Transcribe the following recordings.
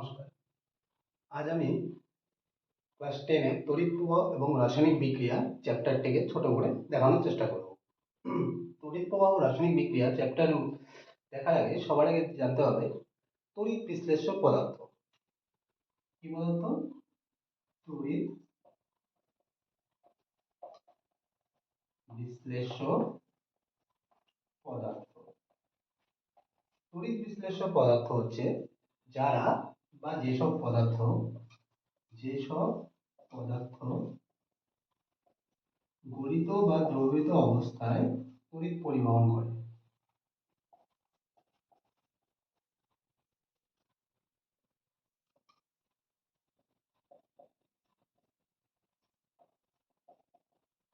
নমস্কার। আজ আমি ক্লাস 10 এর তড়িৎ প্রবাহ এবং রাসায়নিক বিক্রিয়া চ্যাপ্টারটিকে ছোট করে দেখানোর চেষ্টা করব। তড়িৎ প্রবাহ ও রাসায়নিক বিক্রিয়া চ্যাপ্টার দেখার আগে সবার আগে জানতে হবে তড়িৎ বিশ্লেষ্য পদার্থ কি পদার্থ? তড়িৎ বিশ্লেষ্য পদার্থ। তড়িৎ বিশ্লেষ্য পদার্থ হচ্ছে যারা বা যেসব পদার্থ গলিত বা দ্রবীভূত অবস্থায় তড়িৎ পরিবহন করে।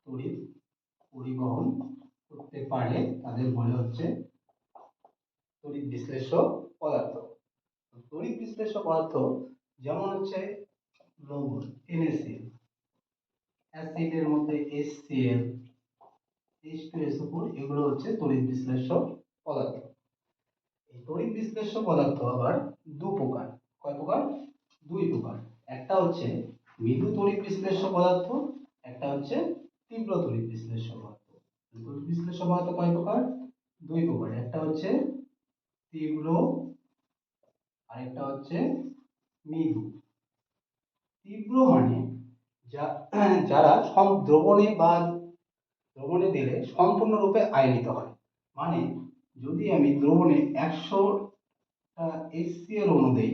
তড়িৎ পরিবহন করতে পারে তাদের বলে হচ্ছে তড়িৎ বিশ্লেষ্য পদার্থ। তড়িৎ বিশ্লেষ্য পদার্থ যেমন হচ্ছে লবণ NaCl, অ্যাসিডের মধ্যে HCl, H2SO4, এগুলো হচ্ছে তড়িৎ বিশ্লেষ্য পদার্থ। এই তড়িৎ বিশ্লেষ্য পদার্থ আবার দু প্রকার। কয় প্রকার? দুই প্রকার। একটা হচ্ছে মৃদু তড়িৎ বিশ্লেষ্য পদার্থ, একটা হচ্ছে তীব্র তড়িৎ বিশ্লেষ্য পদার্থ। তড়িৎ বিশ্লেষ্য পদার্থ কয় প্রকার? দুই প্রকার। একটা হচ্ছে তীব্র, আরেকটা হচ্ছে মৃদু। তীব্র মানে যারা দ্রবণে দিলে সম্পূর্ণরূপে আয়নিত হয়। মানে যদি আমি দ্রবণে 100টা HCl অণু দেই,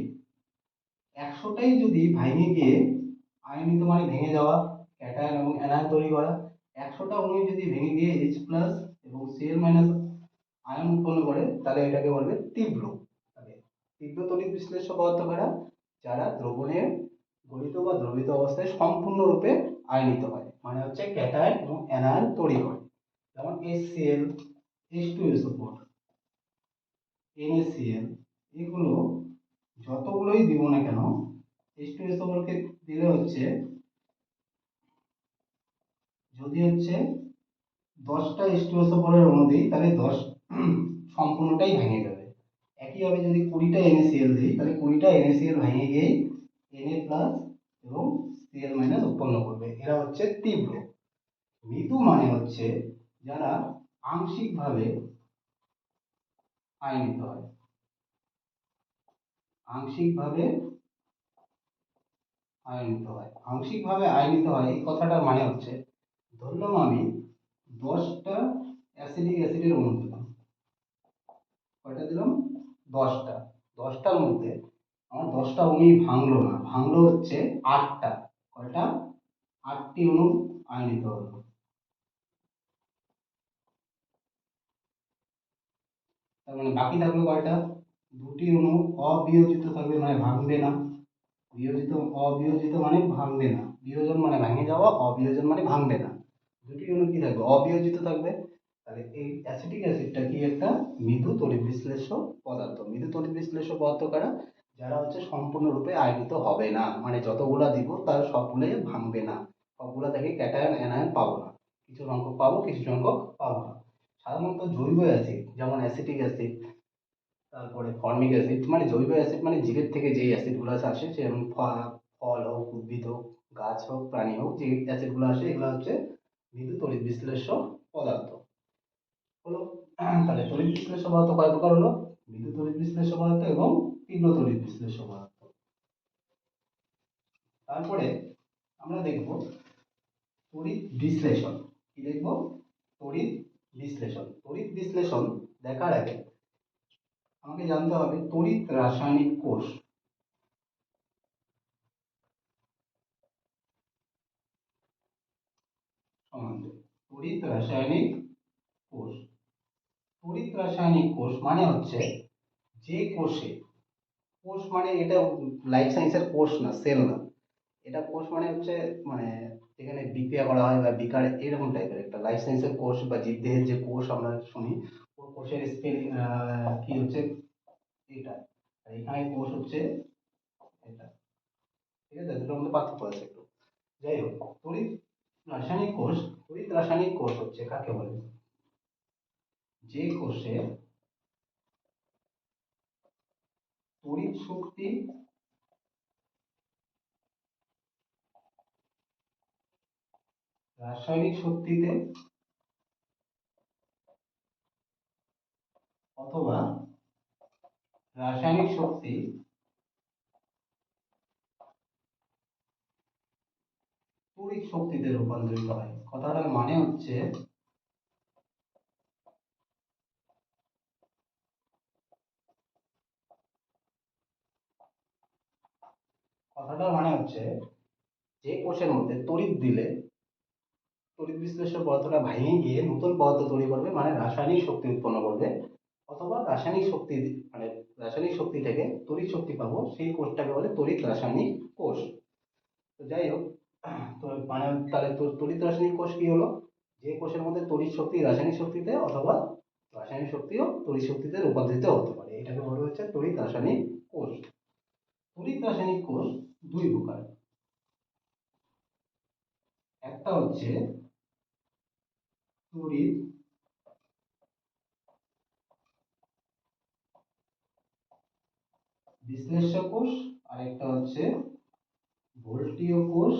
100টাই যদি ভেঙে গিয়ে আয়নিত মানে ভেঙে যাওয়া, ক্যাটায়ন এবং অ্যানায়ন তৈরি করা, 100টা অণু যদি ভেঙে গিয়ে H+ এবং Cl- আয়ন উৎপন্ন করে, তাহলে এটাকে বলবে তীব্র। তীব্র তড়িৎ বিশ্লেষ্য পদার্থ কারা? যারা দ্রবণে গলিত বা দ্রবীভূত অবস্থায় সম্পূর্ণরূপে আয়নিত হয়, মানে হচ্ছে ক্যাটায়ন এবং অ্যানায়ন তৈরি করে। যেমন HCl, H2SO4, NaCl, এগুলো যতগুলোই দিব না কেন, H2SO4 কে দিলে হচ্ছে যদি হচ্ছে 10টা H2SO4 এর অণু দিই, তাহলে 10 সম্পূর্ণটাই ভেঙে যাবে। একইভাবে যদি 20টা NaCl দিই, তাহলে 20টা NaCl ভেঙে গিয়ে Na+ এবং Cl- উৎপন্ন করবে। এরা হচ্ছে তীব্র। মৃদু মানে হচ্ছে যারা আংশিকভাবে আয়নিত হয়। আংশিকভাবে আয়নিত হয় এই কথাটার মানে হচ্ছে, ধরলাম আমি 10টা অ্যাসিডিক অ্যাসিডের অণু দিলাম। কয়টা দিলাম? 10টা। 10টার মধ্যে আমার 10টা অণুই ভাঙলো না, ভাঙলো হচ্ছে 8টা। কয়টা? 8টি অণু আয়নিত হলো। তার মানে বাকি থাকলো কয়টা? 2টি অণু অবিয়োজিত থাকবে, মানে ভাঙবে না। অবিয়োজিত মানে ভাঙবে না, বিয়োজন মানে ভেঙে যাওয়া, অবিয়োজন মানে ভাঙবে না। 2টি অণু কি থাকবে? অবিয়োজিত থাকবে। তাহলে এই অ্যাসিটিক অ্যাসিডটা কি? একটা মৃদু তড়িৎ বিশ্লেষ্য পদার্থ। মৃদু তড়িৎ বিশ্লেষ্য পদার্থ কারা? যারা হচ্ছে সম্পূর্ণরূপে আয়নিত হবে না, মানে যতগুলা দিব তার সবগুলোই ভাঙবে না, সবগুলা থেকে ক্যাটায়ন অ্যানায়ন পাবো না, কিছু সংখ্যক পাবো, কিছু সংখ্যক পাবো না। সাধারণত জৈব অ্যাসিড যেমন অ্যাসিটিক অ্যাসিড, তারপরে ফর্মিক অ্যাসিড, মানে জৈব অ্যাসিড মানে জীবের থেকে যেই অ্যাসিডগুলো আসে, যেমন ফল হোক, উদ্ভিদ হোক, গাছ হোক, প্রাণী হোক, যে অ্যাসিডগুলো আসে এগুলো হচ্ছে মৃদু তড়িৎ বিশ্লেষ্য পদার্থ হলো। তাহলে তড়িৎ বিশ্লেষ্য পদার্থ কয় প্রকার হলো? মৃদু তড়িৎ বিশ্লেষ্য পদার্থ এবং তীব্র তড়িৎ বিশ্লেষ্য পদার্থ। তারপরে আমরা দেখব তড়িৎ বিশ্লেষণ। কি দেখব? তড়িৎ বিশ্লেষণ। তড়িৎ বিশ্লেষণ দেখার আগে আমাকে জানতে হবে তড়িৎ রাসায়নিক কোষ সম্বন্ধে। তড়িৎ রাসায়নিক কোষ। তড়িৎ রাসায়নিক কোষ মানে হচ্ছে যে কোষে, কোষ মানে এটা লাইফ সায়েন্সের কোষ না, সেল না, এটা কোষ মানে হচ্ছে মানে যেখানে বিক্রিয়া করা হয় বা বিকারে, এরকম টাইপের একটা লাইফ সায়েন্সের কোষ বা জীবদেহের যে কোষ আমরা শুনি, ওই কোষের স্পেলিং কি হচ্ছে এটা, আর এখানে কোষ হচ্ছে এটা। ঠিক আছে, দুটোর মধ্যে পার্থক্য আছে একটু। যাই হোক, তড়িৎ রাসায়নিক কোষ হচ্ছে কাকে বলে? যে কোষে তড়িৎ শক্তি রাসায়নিক শক্তিতে অথবা রাসায়নিক শক্তি তড়িৎ শক্তিতে রূপান্তরিত হয়। কথাটার মানে হচ্ছে, যে কোষের মধ্যে তড়িৎ দিলে তড়িৎ বিশ্লেষ্য পদার্থটা ভেঙে গিয়ে নতুন পদার্থ তৈরি করবে, মানে রাসায়নিক শক্তি উৎপন্ন করবে, অথবা রাসায়নিক শক্তি থেকে তড়িৎ শক্তি পাবো, সেই কোষটাকে বলে তড়িৎ রাসায়নিক কোষ। তো যাই হোক, তো মানে তাহলে তড়িৎ রাসায়নিক কোষ কি হলো? যে কোষের মধ্যে তড়িৎ শক্তি রাসায়নিক শক্তিতে অথবা রাসায়নিক শক্তিও তড়িৎ শক্তিতে রূপান্তরিত হতে পারে, এটাকে বলা হচ্ছে তড়িৎ রাসায়নিক কোষ। তড়িৎ রাসায়নিক কোষ দুই প্রকার। একটা হচ্ছে তড়িৎ বিশ্লেষ্য কোষ, আর একটা হচ্ছে ভোল্টীয় কোষ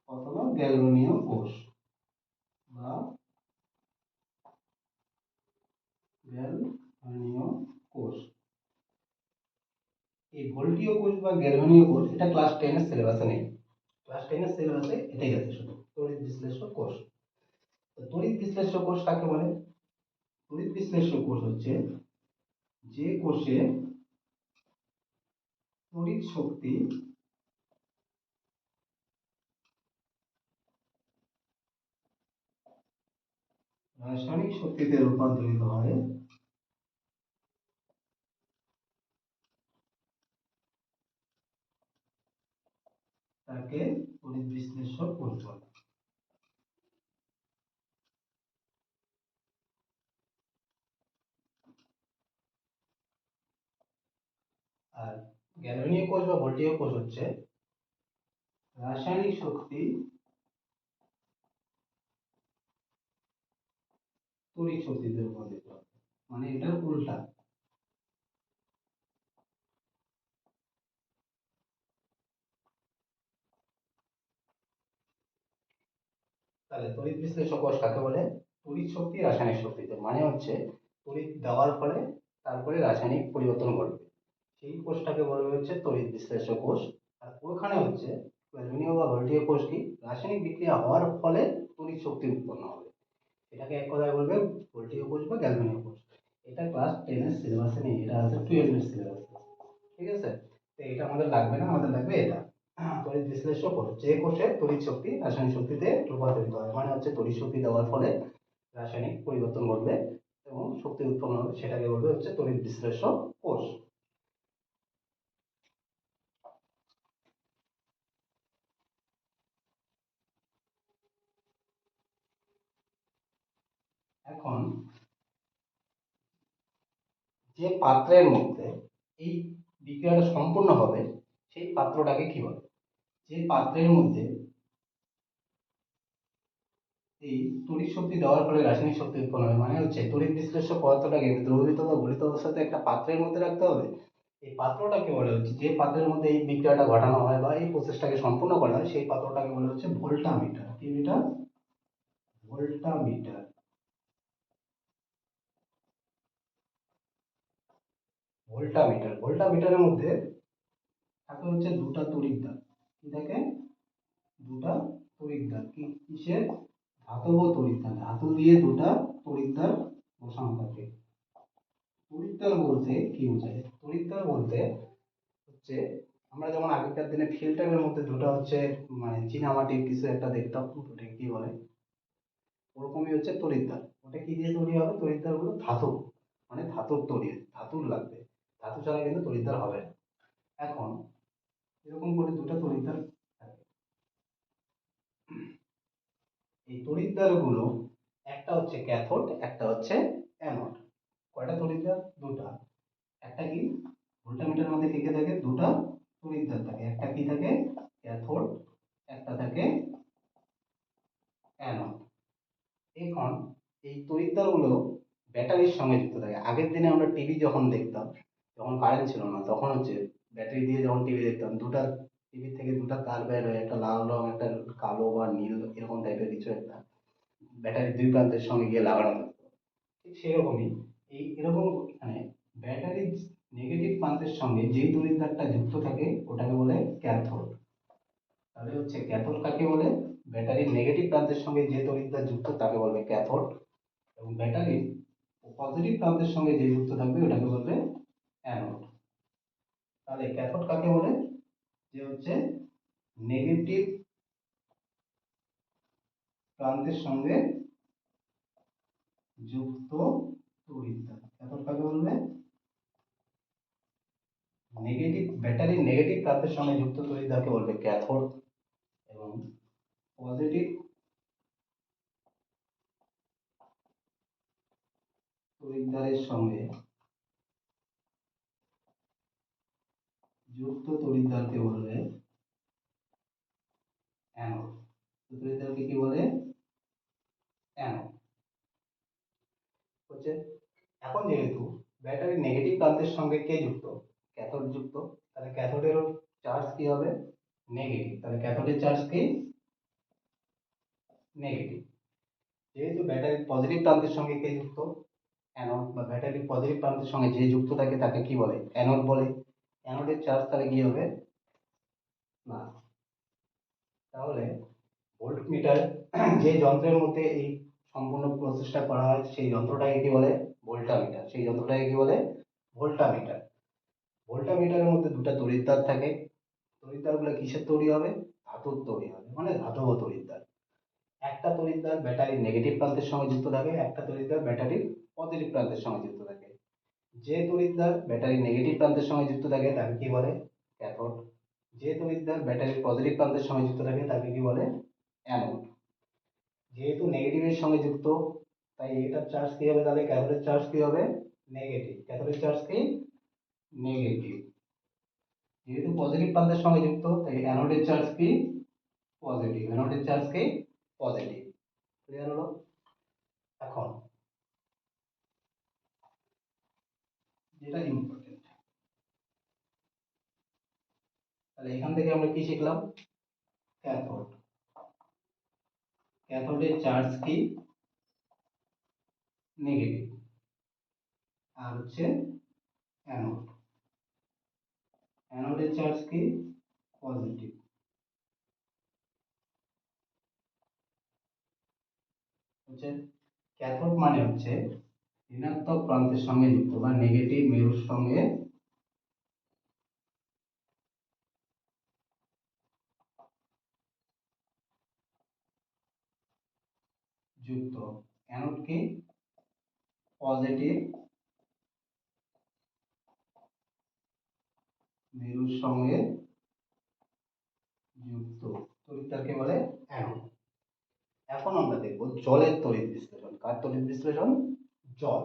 অথবা গ্যালভানীয় কোষ বা গ্যালভানীয় কোষ। এই ভোল্টীয় কোষ বা গ্যালভানীয় কোষ এটা ক্লাস 10 এর সিলেবাসে নেই। ক্লাস 10 এর সিলেবাসে এটাই আছে, শুধু তড়িৎ বিশ্লেষ্য কোষ। তো তড়িৎ বিশ্লেষ্য কোষ কাকে বলে? তড়িৎ বিশ্লেষ্য কোষ হচ্ছে যে কোষে তড়িৎ শক্তি রাসায়নিক শক্তিতে রূপান্তরিত হয়, তাকে তড়িৎ বিশ্লেষ্য কোষ বলে। আর গ্যালভানীয় কোষ বা ভোল্টীয় কোষ হচ্ছে রাসায়নিক শক্তি তড়িৎ শক্তিতে রূপান্তরিত হয়, মানে এটার উল্টা। তাহলে তড়িৎ বিশ্লেষ্য কোষ কাকে বলে? তড়িৎ শক্তি রাসায়নিক শক্তিতে, মানে হচ্ছে তড়িৎ দেওয়ার ফলে তারপরে রাসায়নিক পরিবর্তন ঘটবে, সেই কোষটাকে বলা হচ্ছে তড়িৎ বিশ্লেষ্য কোষ। আর ওখানে হচ্ছে গ্যালভানীয় বা ভোল্টীয় কোষ কি, রাসায়নিক বিক্রিয়া হওয়ার ফলে তড়িৎ শক্তি উৎপন্ন হবে, এটাকে এক কথায় বলবে ভোল্টীয় কোষ বা গ্যালভানীয় কোষ। এটা ক্লাস 10 এর সিলেবাসে নেই, এটা আছে 12 এর সিলেবাসে। ঠিক আছে, তো এটা আমাদের লাগবে না, আমাদের লাগবে এটা। তড়িৎ বিশ্লেষ্য কোষ, যে কোষে তড়িৎ শক্তি রাসায়নিক শক্তিতে রূপান্তরিত হয়, মানে হচ্ছে তড়িৎ শক্তি দেওয়ার ফলে রাসায়নিক পরিবর্তন ঘটবে এবং শক্তি উৎপন্ন হবে, সেটাকে বলবে হচ্ছে তড়িৎ বিশ্লেষ্য কোষ। এখন যে পাত্রের মধ্যে এই বিক্রিয়াটা সম্পূর্ণ হবে, সেই পাত্রটাকে কি বলে? যে পাত্রের মধ্যে এই তড়িৎ শক্তি দেওয়ার ফলে রাসায়নিক শক্তি উৎপন্ন হয়, মানে হচ্ছে তড়িৎ বিশ্লেষ্য পদার্থটাকে দ্রবীভূত বা গলিত অবস্থাতে একটা পাত্রের মধ্যে রাখতে হবে। এই পাত্রটাকে বলে হচ্ছে, যে পাত্রের মধ্যে এই বিক্রিয়াটা ঘটানো হয় বা এই প্রসেসটাকে সম্পূর্ণ করা হয়, সেই পাত্রটাকে বলে হচ্ছে ভোল্টামিটার। কি মিটার? ভোল্টামিটার। ভোল্টামিটারের মধ্যে থাকে হচ্ছে দুটা তড়িৎদ্বার। কি থাকে? দুটা তড়িৎদ্বার। কিসের? ধাতব তড়িৎদ্বার, ধাতু দিয়ে দুটা তড়িৎদ্বার বসানো থাকে। তড়িৎদ্বার বলতে কি বোঝায়? তড়িৎদ্বার বলতে হচ্ছে, আমরা যেমন আগেকার দিনে ফিল্টারের মধ্যে দুটো হচ্ছে মানে চীনামাটির কিছু একটা দেখতাম, ওটাকে কি বলে, ওরকমই হচ্ছে তড়িৎদ্বার। ওটা কি দিয়ে তৈরি হবে? তড়িৎদ্বার গুলো ধাতু, মানে ধাতুর তৈরি, ধাতুর লাগবে, ধাতু ছাড়া কিন্তু তড়িৎদ্বার হবে না। এখন এরকম করে দুটো তড়িৎদ্বার থাকে। এই তড়িৎদ্বার গুলো, একটা হচ্ছে ক্যাথোড, একটা হচ্ছে অ্যানোড। কয়টা তড়িৎদ্বার? দুটা। একটা কি, ভোল্টামিটারের মধ্যে কি কি থাকে? দুটা তড়িৎদ্বার থাকে। একটা কি থাকে? ক্যাথোড, একটা থাকে অ্যানোড। এখন এই তড়িৎদ্বারগুলো ব্যাটারির সঙ্গে যুক্ত থাকে। আগের দিনে আমরা টিভি যখন দেখতাম, যখন কারেন্ট ছিল না, তখন হচ্ছে ব্যাটারি দিয়ে যখন টিভি দেখতাম, দুটা টিভি থেকে দুটো তার বের হয়ে, একটা লাল রং, একটা কালো বা নীল এরকম টাইপের কিছু একটা ব্যাটারির দুই প্রান্তের সঙ্গে গিয়ে লাগানো থাকতো। ঠিক সেরকমই এরকম এখানে ব্যাটারির নেগেটিভ প্রান্তের সঙ্গে যেই তড়িৎদ্বারটা যুক্ত থাকে ওটাকে বলে ক্যাথোড। তাহলে হচ্ছে ক্যাথোড কাকে বলে? ব্যাটারির নেগেটিভ প্রান্তের সঙ্গে যে তড়িৎদ্বার যুক্ত তাকে বলবে ক্যাথোড, এবং ব্যাটারির পজিটিভ প্রান্তের সঙ্গে যে যুক্ত থাকবে ওটাকে বলবে অ্যানোড। তাহলে ক্যাথোড কাকে বলে? যে হচ্ছে নেগেটিভ প্রান্তের সঙ্গে যুক্ত তড়িৎদ্বার। ক্যাথোড কাকে বলবে? ব্যাটারির নেগেটিভ প্রান্তের সঙ্গে যুক্ত তড়িৎদ্বারকে বলবে ক্যাথোড, এবং পজিটিভ তড়িৎদ্বারের সঙ্গে যুক্ত তড়িৎদ্বারকে বলবে অ্যানোড। তড়িৎদ্বারকে কি বলে? অ্যানোড। হচ্ছে এখন যেহেতু ব্যাটারির নেগেটিভ প্রান্তের সঙ্গে কে যুক্ত? ক্যাথোড যুক্ত। তাহলে ক্যাথোডের চার্জ কি হবে? নেগেটিভ। তাহলে ক্যাথোডের চার্জ কি? নেগেটিভ। যেহেতু ব্যাটারির পজিটিভ প্রান্তের সঙ্গে কে যুক্ত? অ্যানোড। বা ব্যাটারির পজিটিভ প্রান্তের সঙ্গে যে যুক্ত থাকে তাকে কি বলে? অ্যানোড বলে। অ্যানোডের চার্জ তাহলে কি হবে? প্লাস। তাহলে ভোল্টমিটার যে যন্ত্রের মধ্যে এই সম্পূর্ণ প্রসেসটা করা হয় সেই যন্ত্রটাকে কি বলে? ভোল্টামিটার। সেই যন্ত্রটাকে কি বলে? ভোল্টামিটার। ভোল্টামিটারের মধ্যে দুটো তড়িৎদ্বার থাকে। তড়িৎদ্বারগুলো কিসের তৈরি হবে? ধাতুর তৈরি হবে, মানে ধাতব তড়িৎদ্বার। একটা তড়িৎদ্বার ব্যাটারির নেগেটিভ প্রান্তের সঙ্গে যুক্ত থাকে, একটা তড়িৎদ্বার ব্যাটারির পজিটিভ প্রান্তের সঙ্গে যুক্ত থাকে। যে তড়িৎদ্বার ব্যাটারির নেগেটিভ প্রান্তের সঙ্গে যুক্ত থাকে তাকে কি বলে? ক্যাথোড। যে তড়িৎদ্বার ব্যাটারির পজিটিভ প্রান্তের সঙ্গে যুক্ত থাকে তাকে কি বলে? অ্যানোড। যেহেতু নেগেটিভের সঙ্গে যুক্ত, তাই এটার চার্জ কি হবে? তাহলে ক্যাথোডের চার্জ কি হবে? নেগেটিভ। ক্যাথোডের চার্জ কি? নেগেটিভ। যেহেতু পজিটিভ প্রান্তের সঙ্গে যুক্ত, তাই অ্যানোডের চার্জ কি? পজিটিভ। অ্যানোডের চার্জ কি? পজিটিভ। ক্লিয়ার হলো? এখন যেটা ইম্পর্টেন্ট, তাহলে এখান থেকে আমরা কি শিখলাম? ক্যাথোড। ক্যাথোডের চার্জ কি? নেগেটিভ। আর হচ্ছে অ্যানোড। অ্যানোডের চার্জ কি? পজিটিভ। হচ্ছে ক্যাথোড মানে হচ্ছে ঋণাত্মক প্রান্তের সঙ্গে যুক্ত বা নেগেটিভ মেরুর সঙ্গে যুক্ত। অ্যানোড কি? পজিটিভ মেরুর সঙ্গে যুক্ত তড়িৎদ্বারকে বলে অ্যানোড। এখন আমরা দেখব জলের তড়িৎ বিশ্লেষণ। কার তড়িৎ বিশ্লেষণ? জল।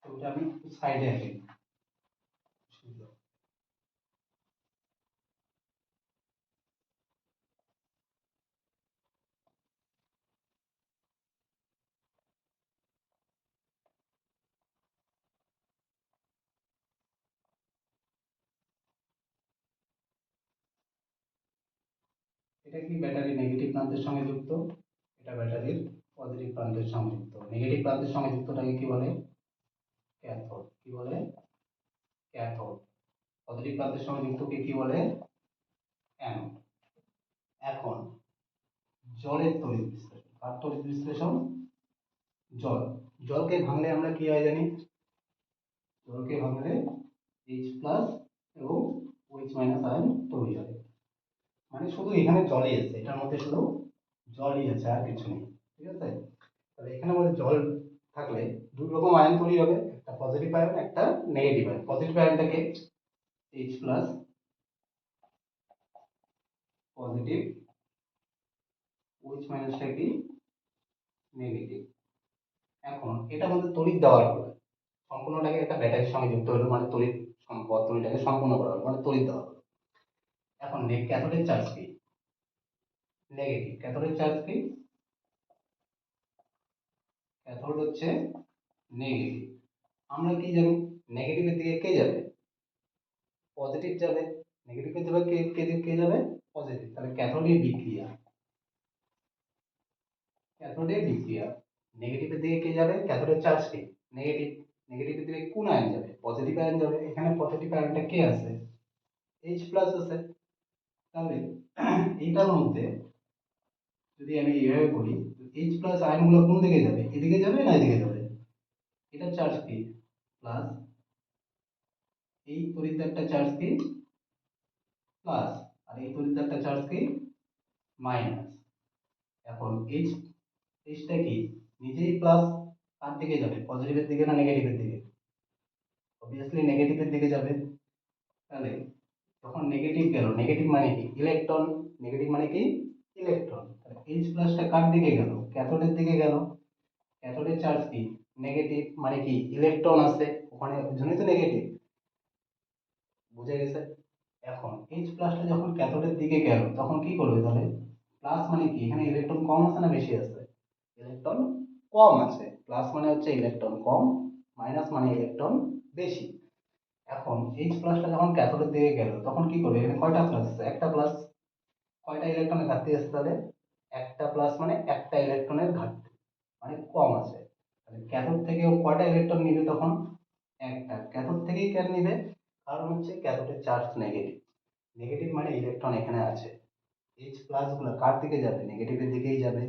ওটা আমি সাইডে আঁকি। এটা কি ব্যাটারি নেগেটিভ প্রান্তের সঙ্গে যুক্ত, এটা ব্যাটারির পজিটিভ প্রান্তের সঙ্গে যুক্ত। নেগেটিভ প্রান্তের সঙ্গে যুক্তটাকে কি বলে? ক্যাথোড। কি বলে? ক্যাথোড। পজিটিভ প্রান্তের সঙ্গে যুক্তকে কি বলে? অ্যানোড। এখন জলের তড়িৎ বিশ্লেষণ। কার তড়িৎ বিশ্লেষণ? জল। জলকে ভাঙলে আমরা কি হয় জানি? জলকে ভাঙলে H প্লাস এবং OH মাইনাস আয়ন তৈরি হয়। মানে শুধু এখানে জলই আছে, এটার মধ্যে শুধু জলই আছে, আর কিছু নেই। ঠিক আছে? তাহলে এখানে আমাদের জল থাকলে দুই রকম আয়ন তৈরি হবে, একটা পজিটিভ আয়ন, একটা নেগেটিভ আয়ন। পজিটিভ আয়নটাকে H প্লাস পজিটিভ, OH মাইনাসটা কি? নেগেটিভ। এখন এটা আমাদের তড়িৎ দেওয়ার হলো, সম্পূর্ণটাকে একটা ব্যাটারির সঙ্গে যুক্ত হলো, মানে তড়িৎ বর্তনীটাকে সম্পূর্ণ করা হলো, মানে তড়িৎ দেওয়া হলো। এখন ক্যাথোডের চার্জ কি? নেগেটিভ। ক্যাথোডের চার্জ কি? ক্যাথোড হচ্ছে নেগেটিভ। আমরা কি জানি নেগেটিভের দিকে কে যাবে? পজিটিভ যাবে। নেগেটিভের দিকে কে যাবে? পজিটিভ। তাহলে ক্যাথোডে বিক্রিয়া, ক্যাথোডে বিক্রিয়া নেগেটিভের দিকে কে যাবে? ক্যাথোডের চার্জ কি? নেগেটিভ। নেগেটিভের দিকে কোন আয়ন যাবে? পজিটিভ আয়ন যাবে। এখানে পজিটিভ আয়নটা কে আছে? এইচ প্লাস আছে। তাহলে এইটার মধ্যে যদি আমি এইভাবে বলি, এইচ প্লাস আয়নগুলো কোন দিকে যাবে? এদিকে যাবে না এদিকে যাবে? এটা চার্জ কি? প্লাস। এই তড়িৎদ্বারটা চার্জ কি? প্লাস। আর এই তড়িৎদ্বারটা চার্জ কি? মাইনাস। এখন এইচ, এইচটা কি নিজেই প্লাস, কার দিকে যাবে? পজিটিভের দিকে না নেগেটিভের দিকে? অবভিয়াসলি নেগেটিভের দিকে যাবে। তাহলে যখন নেগেটিভ গেল, নেগেটিভ মানে কি? ইলেকট্রন। নেগেটিভ মানে কি? ইলেকট্রন। তাহলে এইচ প্লাসটা কার দিকে গেল? ক্যাথোডের দিকে গেল। ক্যাথোডের চার্জ কি? নেগেটিভ। মানে কি? ইলেকট্রন আছে ওখানে, ওই জন্যই তো নেগেটিভ। বুঝে গেছে? এখন এইচ প্লাসটা যখন ক্যাথোডের দিকে গেল তখন কি করবে তাহলে? প্লাস মানে কি? এখানে ইলেকট্রন কম আছে না বেশি আছে? ইলেকট্রন কম আছে। প্লাস মানে হচ্ছে ইলেকট্রন কম, মাইনাস মানে ইলেকট্রন বেশি। এখন এইচ প্লাসটা যখন ক্যাথোডের দিকে গেল তখন কি করবে? এখানে কয়টা প্লাস আছে? একটা প্লাস। কয়টা ইলেকট্রনের ঘাটতি আছে তাহলে? একটা প্লাস মানে একটা ইলেকট্রনের ঘাটতি, মানে কম আছে। তাহলে ক্যাথোড থেকেও কয়টা ইলেকট্রন নিবে তখন? একটা। ক্যাথোড থেকেই কেন নিবে? কারণ হচ্ছে ক্যাথোডের চার্জ নেগেটিভ। নেগেটিভ মানে ইলেকট্রন এখানে আছে। এইচ প্লাস গুলো কার দিকে যাবে? নেগেটিভের দিকেই যাবে।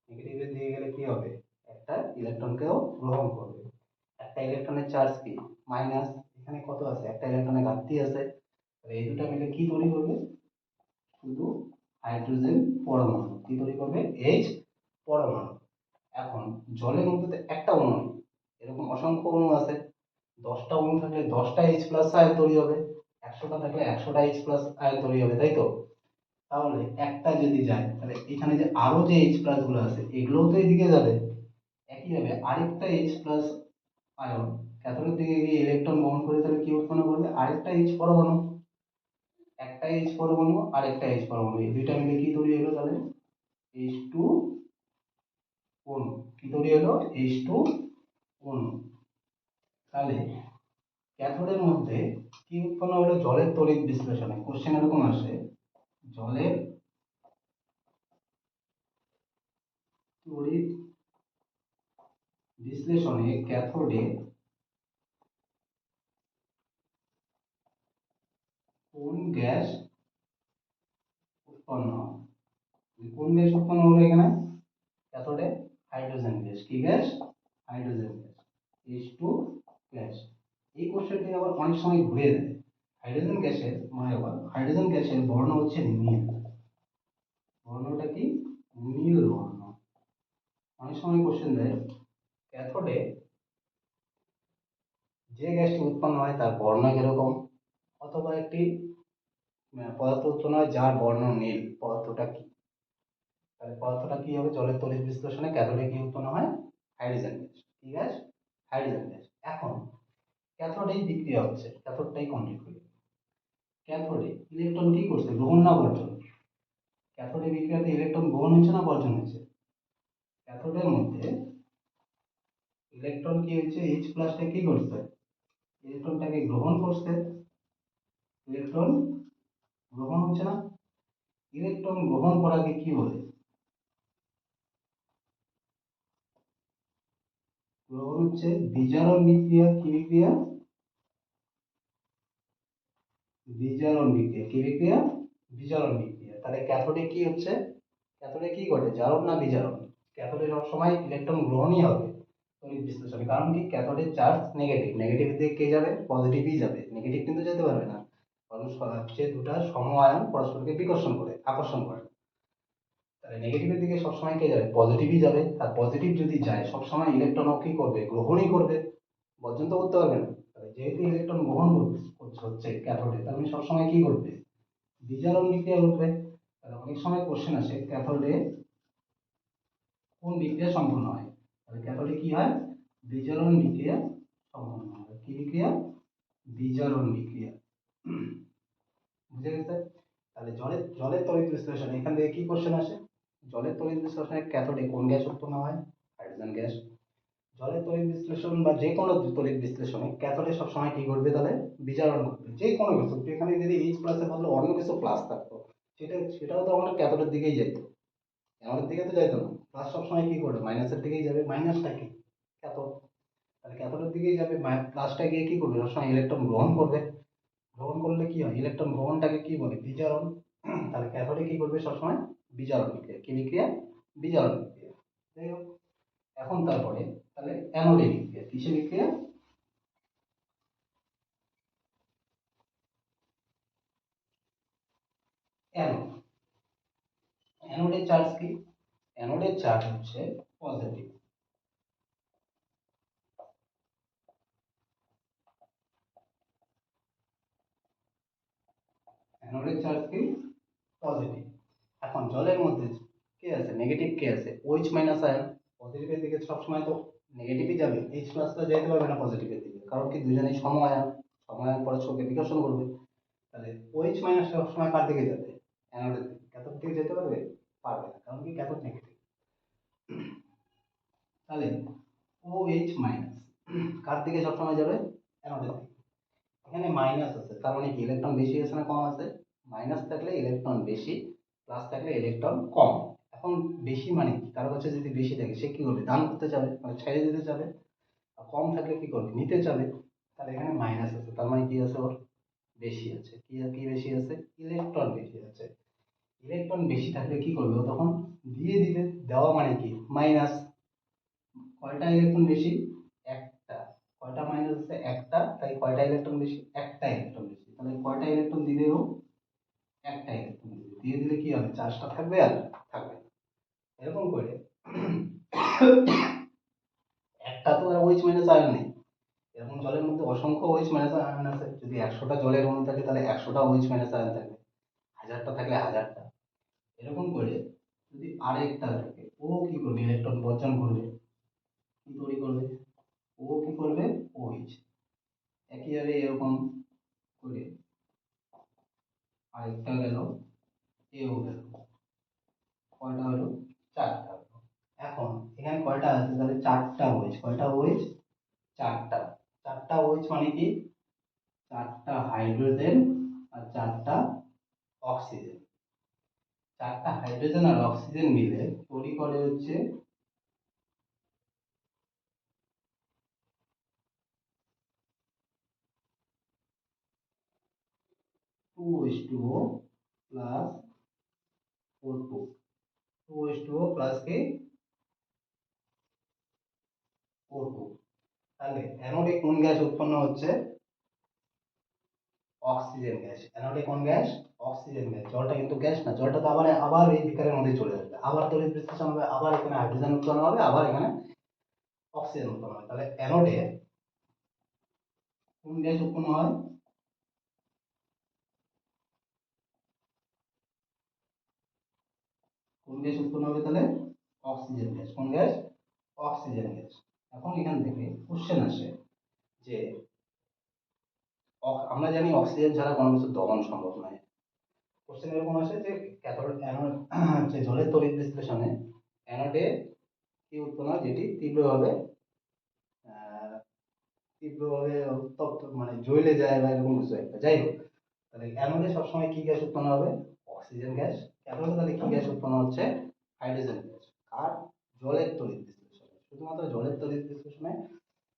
নেগেটিভের দিকে গেলে কি হবে? একটা ইলেকট্রনকেও গ্রহণ করবে। একটা ইলেকট্রনের চার্জ কি? মাইনাস। এখানে কত আছে? একটা ইলেকট্রনের ঘাটতি আছে। তাহলে এই দুটো মিলে কি তৈরি করবে? শুধু হাইড্রোজেন পরমাণু। কি তৈরি করবে? এইচ পরমাণু। এখন জলের মধ্যে তো একটা অণু নেই, এরকম অসংখ্য অণু আছে। 10টা অণু থাকলে 10টা এইচ প্লাস আয়ন তৈরি হবে, 100টা থাকলে 100টা এইচ প্লাস আয়ন তৈরি হবে, তাই তো? তাহলে একটা যদি যায় তাহলে এখানে যে আরো যে এইচ প্লাস গুলো আছে এগুলোও তো এদিকে যাবে। একইভাবে আরেকটা এইচ প্লাস আয়ন ক্যাথোডের দিকে গিয়ে ইলেকট্রন গ্রহণ করে তাহলে কি উৎপন্ন করবে? আরেকটা এইচ পরমাণু। একটা এইচ পরমাণু আর একটা এইচ পরমাণু, এই দুইটা মিলে কি তৈরি হলো তাহলে? এইচ টু অণু। কি তৈরি হলো? এইচ টু অণু। তাহলে ক্যাথোডের মধ্যে কি উৎপন্ন হলো? জলের তড়িৎ বিশ্লেষণে কোশ্চেন এরকম আসে, জলের তড়িৎ বিশ্লেষণে ক্যাথোডে কোন গ্যাস উৎপন্ন হয়? কোন গ্যাস উৎপন্ন হলো এখানে? ক্যাথোডে হাইড্রোজেন গ্যাস। কি gas? Hydrogen gas, H2 gas. এই কোশ্চেনটি আবার অনেক সময় ঘুরে দেয়। হাইড্রোজেন গ্যাসের মানে আবার হাইড্রোজেন গ্যাসের বর্ণ হচ্ছে নীল। বর্ণটা কি? নীল বর্ণ। অনেক সময় কোশ্চেন দেয় ক্যাথোডে যে গ্যাসটি উৎপন্ন হয় তার বর্ণ কিরকম, অথবা একটি পদার্থ উৎপন্ন হয় যার বর্ণ নীল, পদার্থটা কি? তাহলে পদার্থটা কি হবে? জলের তড়িৎ বিশ্লেষণে ক্যাথোডে কি উৎপন্ন হয়? Hydrogen gas. কি গ্যাস? Hydrogen gas. এখন ক্যাথোডেই বিক্রিয়া হচ্ছে, ক্যাথোডটাই কমপ্লিট করি। ক্যাথোডে ইলেকট্রন কি করছে? গ্রহণ না বর্জন? ক্যাথোডে বিক্রিয়াতে ইলেকট্রন গ্রহণ হচ্ছে না বর্জন হচ্ছে? ক্যাথোডের মধ্যে ইলেকট্রন কি হচ্ছে? এইচ প্লাসটা কি করছে? ইলেকট্রনটাকে গ্রহণ করছে। ইলেকট্রন গ্রহণ হচ্ছে না? ইলেকট্রন গ্রহণ করাকে কি বলে? গ্রহণ হচ্ছে বিজারণ বিক্রিয়া। কি বিক্রিয়া? বিজারণ বিক্রিয়া। কি বিক্রিয়া? বিজারণ বিক্রিয়া। তাহলে ক্যাথোডে কি হচ্ছে? ক্যাথোডে কি ঘটে? জারণ না বিজারণ? ক্যাথোডে সবসময় ইলেকট্রন গ্রহণই হবে তড়িৎ বিশ্লেষণে। কারণ কি? ক্যাথোডের চার্জ নেগেটিভ। নেগেটিভ দিকে কে যাবে? পজিটিভই যাবে। নেগেটিভ কিন্তু যেতে পারবে না, কারণ হচ্ছে দুটা সম আয়ন পরস্পরকে বিকর্ষণ করে, আকর্ষণ করে। তাহলে নেগেটিভের দিকে সবসময় কে যাবে? পজিটিভই যাবে। আর পজিটিভ যদি যায় সবসময় ইলেকট্রনও কি করবে? গ্রহণই করবে, বর্জন তো করতে পারবে না। তাহলে যেহেতু ইলেকট্রন গ্রহণ হচ্ছে ক্যাথোডে, তার মানে সবসময় কি করবে? বিজারণ বিক্রিয়া ঘটবে। তাহলে অনেক সময় কোশ্চেন আসে ক্যাথোডে কোন বিক্রিয়া সম্পন্ন হয়? তাহলে ক্যাথোডে কি হয়? বিজারণ বিক্রিয়া সম্পন্ন হয়। কি বিক্রিয়া? বিজারণ বিক্রিয়া। বুঝে গেছে? তাহলে জলের তড়িৎ বিশ্লেষণ এখান থেকে কি কোশ্চেন আসে? জলের তড়িৎ বিশ্লেষণে ক্যাথোডে কোন গ্যাস উৎপন্ন হয়? Hydrogen gas. জলের তড়িৎ বিশ্লেষণ বা যে কোনো তড়িৎ বিশ্লেষণে ক্যাথোডে সবসময় কি করবে তাহলে বিজারণ করবে যে কোনো কিছু। এখানে যদি এইচ প্লাসের বদলে অন্য কিছু প্লাস থাকতো সেটাও তো আমার ক্যাথোডের দিকেই যাইতো, আমাদের দিকে তো যাইতো না। প্লাস সবসময় কি করবে মাইনাসের দিকেই যাবে, মাইনাসটা কি ক্যাথোড, তাহলে ক্যাথোডের দিকেই যাবে। প্লাসটা গিয়ে কি করবে সবসময় ইলেকট্রন গ্রহণ করবে, গ্রহণ করলে কি হয় ইলেকট্রন গ্রহণটাকে কি বলে বিজারণ। তাহলে ক্যাথোডে কি করবে সবসময় বিজারণ বিক্রিয়া, কি বিক্রিয়া বিজারণ বিক্রিয়া। যাই হোক, এখন তারপরে তাহলে অ্যানোডে বিক্রিয়া, কিসে বিক্রিয়া অ্যানোড। অ্যানোডের চার্জ কি, অ্যানোডের চার্জ হচ্ছে পজিটিভ। অ্যানোডের চার্জ কি পজিটিভ। এখন জলের মধ্যে কে আছে নেগেটিভ, কে আছে OH মাইনাস আয়ন। পজিটিভের দিকে সবসময় তো নেগেটিভই যাবে, H প্লাস তো যেতে পারবে না পজিটিভের দিকে, কারণ কি দুজনেই সম আয়ন, সম আয়ন পরস্পরকে বিকর্ষণ করবে। তাহলে OH মাইনাস সবসময় কার দিকে যাবে অ্যানোডের দিকে, ক্যাথোড দিকে যেতে পারবে পারবে না, কারণ কি ক্যাথোড নেগেটিভ। তাহলে OH মাইনাস কার দিকে সবসময় যাবে অ্যানোডের দিকে। এখানে মাইনাস আছে তার মানে কি ইলেকট্রন বেশি আছে না কম আছে, মাইনাস থাকলে ইলেকট্রন বেশি, প্লাস থাকলে ইলেকট্রন কম। এখন বেশি মানে কি, কারো কাছে যদি বেশি থাকে সে কি করবে দান করতে যাবে মানে ছেড়ে দিতে যাবে, আর কম থাকলে কি করবে নিতে যাবে। তাহলে এখানে মাইনাস আছে তার মানে কি আছে ওর বেশি আছে, কি কি বেশি আছে ইলেকট্রন বেশি আছে। ইলেকট্রন বেশি থাকলে কি করবে ও তখন দিয়ে দিবে, দেওয়া মানে কি মাইনাস। কয়টা ইলেকট্রন বেশি একটা, কয়টা মাইনাস আছে একটা, তাই কয়টা ইলেকট্রন বেশি একটা ইলেকট্রন বেশি, তাহলে কয়টা ইলেকট্রন দিবে ও একটা ইলেকট্রন দিবে, দিয়ে দিলে কি হবে চার্জটা থাকবে আর থাকবে না। এরকম করে একটা তো OH মাইনাস আয়ন নেই, এরকম জলের মধ্যে অসংখ্য OH মাইনাস আয়ন আছে। যদি 100টা জলের অণু থাকে তাহলে 100টা OH মাইনাস আয়ন থাকবে, 1000টা থাকলে 1000টা। এরকম করে যদি আরেকটা থাকে ও কি করবে ইলেকট্রন বর্জন করবে, কি তৈরি করবে ও কি করবে OH। একইভাবে এরকম করে আরেকটা গেল, এও গেল, কয়টা হলো চারটা। এখন এখানে কয়টা আছে তাহলে চারটা OH, কয়টা OH চারটা। চারটা OH মানে কি চারটা হাইড্রোজেন আর চারটা অক্সিজেন। চারটা হাইড্রোজেন আর অক্সিজেন মিলে তৈরি করে হচ্ছে 2H2O plus O2, 2H2O plus কি O2। তাহলে অ্যানোডে কোন গ্যাস উৎপন্ন হচ্ছে অক্সিজেন গ্যাস। অ্যানোডে কোন গ্যাস অক্সিজেন গ্যাস। জলটা কিন্তু গ্যাস না, জলটা তো আবার আবার এই বিকারের মধ্যে চলে যাবে, আবার তড়িৎ বিশ্লেষণ হবে, আবার এখানে হাইড্রোজেন উৎপন্ন হবে, আবার এখানে অক্সিজেন উৎপন্ন হবে। তাহলে অ্যানোডে কোন গ্যাস উৎপন্ন হয় কোন গ্যাস উৎপন্ন হবে তাহলে অক্সিজেন গ্যাস। কোন গ্যাস অক্সিজেন গ্যাস। এখন এখান থেকে কোশ্চেন আসে যে আমরা জানি অক্সিজেন ছাড়া কোনো কিছু দহন সম্ভব নয়। কোশ্চেন এরকম আসে যে ক্যাথোড অ্যানোড যে জলের তড়িৎ বিশ্লেষণে অ্যানোডে কি উৎপন্ন হয় যেটি তীব্রভাবে আহ, তীব্রভাবে উত্তপ্ত মানে জ্বলে যায় বা এরকম কিছু একটা, যাই হোক। তাহলে অ্যানোডে সবসময় কি গ্যাস উৎপন্ন হবে অক্সিজেন গ্যাস। ক্যাথোডে তাহলে কি গ্যাস উৎপন্ন হচ্ছে হাইড্রোজেন গ্যাস। আর জলের তড়িৎ বিশ্লেষণে শুধুমাত্র জলের তড়িৎ বিশ্লেষণে